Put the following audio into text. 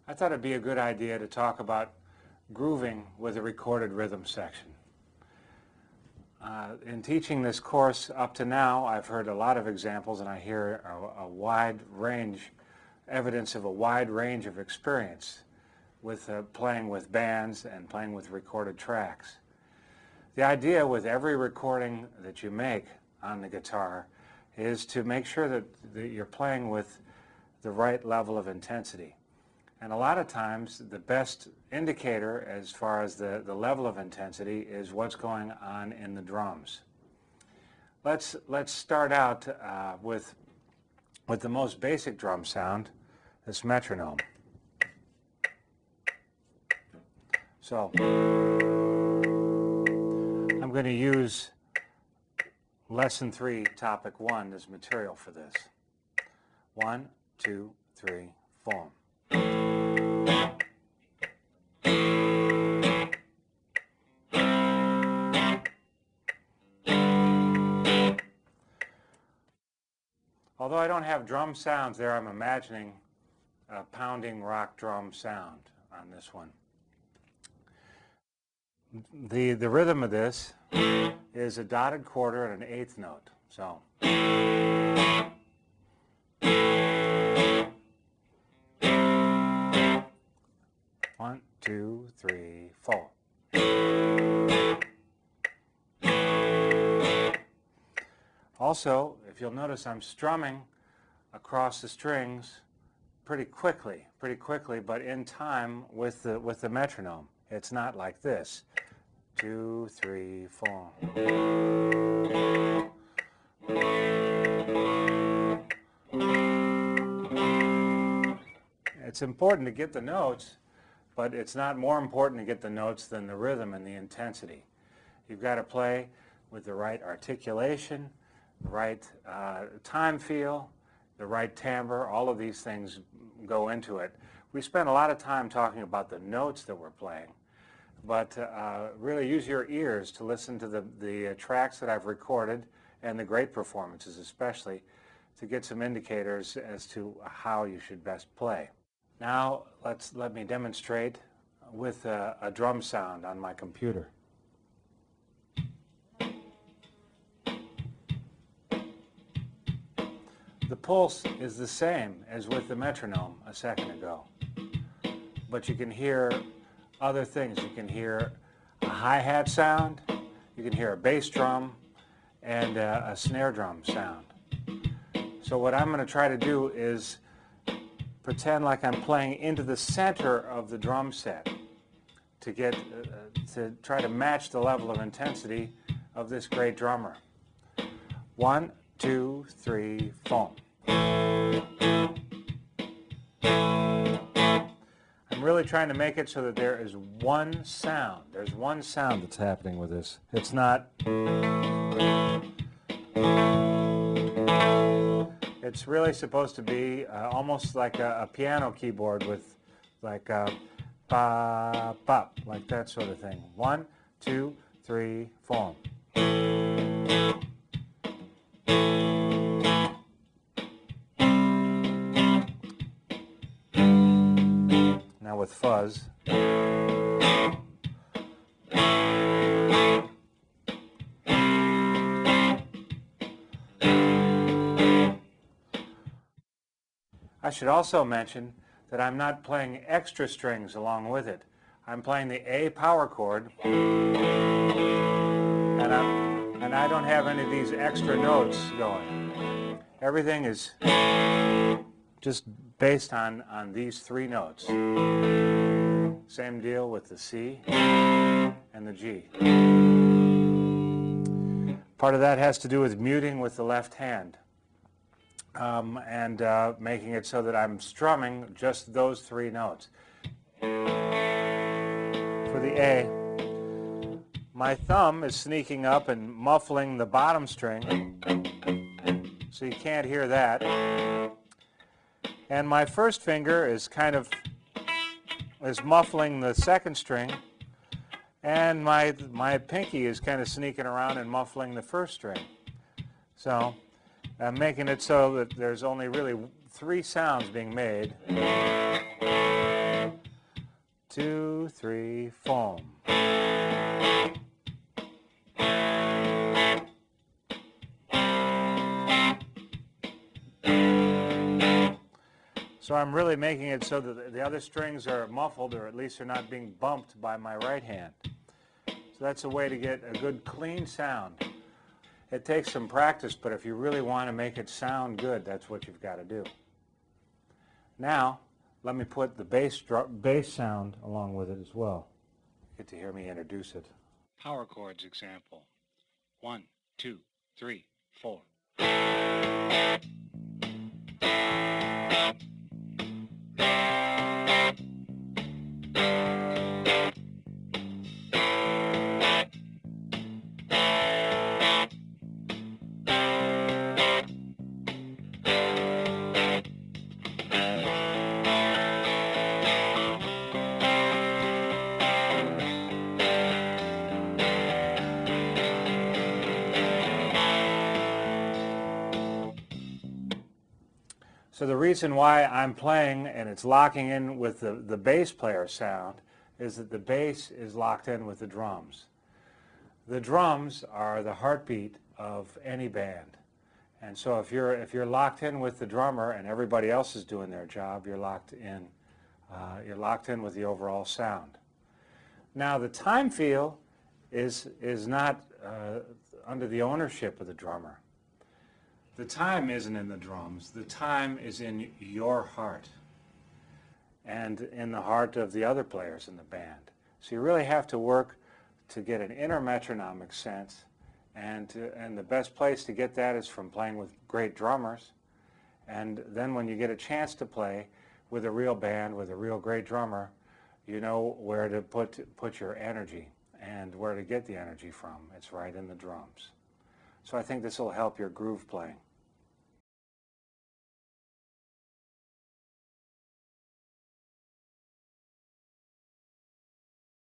I thought it'd be a good idea to talk about grooving with a recorded rhythm section. In teaching this course up to now, I've heard a lot of examples, and I hear a wide range, evidence of a wide range of experience with playing with bands and playing with recorded tracks. The idea with every recording that you make on the guitar is to make sure that you're playing with the right level of intensity. And a lot of times the best indicator as far as the level of intensity is what's going on in the drums. Let's start out with the most basic drum sound, this metronome. So I'm going to use Lesson 3, Topic 1 as material for this. 1, 2, 3, 4. Although I don't have drum sounds there, I'm imagining a pounding rock drum sound on this one. The rhythm of this is a dotted quarter and an eighth note. So 1, 2, 3, 4. Also, if you'll notice, I'm strumming across the strings pretty quickly, but in time with the metronome. It's not like this. 2, 3, 4. It's important to get the notes, but it's not more important to get the notes than the rhythm and the intensity. You've got to play with the right articulation, the right time feel, the right timbre. All of these things go into it. We spend a lot of time talking about the notes that we're playing, but really use your ears to listen to the tracks that I've recorded and the great performances especially to get some indicators as to how you should best play. Now let me demonstrate with a drum sound on my computer. The pulse is the same as with the metronome a second ago, but you can hear other things. You can hear a hi-hat sound, you can hear a bass drum, and a snare drum sound. So what I'm going to try to do is pretend like I'm playing into the center of the drum set to try to match the level of intensity of this great drummer. 1, 2, 3, 4. I'm really trying to make it so that there is one sound. There's one sound that's happening with this. It's not... It's really supposed to be almost like a piano keyboard with like ba, ba, like that sort of thing. 1, 2, 3, 4. Now with fuzz. I should also mention that I'm not playing extra strings along with it. I'm playing the A power chord, and I don't have any of these extra notes going. Everything is just based on these three notes. Same deal with the C and the G. Part of that has to do with muting with the left hand. And making it so that I'm strumming just those three notes. For the A, my thumb is sneaking up and muffling the bottom string, so you can't hear that. And my first finger is muffling the second string, and my pinky is kind of sneaking around and muffling the first string. So I'm making it so that there's only really three sounds being made. 2, 3, foam. So I'm really making it so that the other strings are muffled, or at least they're not being bumped by my right hand. So that's a way to get a good clean sound. It takes some practice, but if you really want to make it sound good, that's what you've got to do. Now, let me put the bass sound along with it as well. You get to hear me introduce it. Power chords example. 1, 2, 3, 4. So the reason why I'm playing and it's locking in with the bass player sound is that the bass is locked in with the drums. The drums are the heartbeat of any band. And so if you're locked in with the drummer and everybody else is doing their job, you're locked in with the overall sound. Now the time feel is not under the ownership of the drummer. The time isn't in the drums. The time is in your heart and in the heart of the other players in the band. So you really have to work to get an inner metronomic sense, and the best place to get that is from playing with great drummers. And then when you get a chance to play with a real band, with a real great drummer, you know where to put your energy and where to get the energy from. It's right in the drums. So I think this will help your groove playing.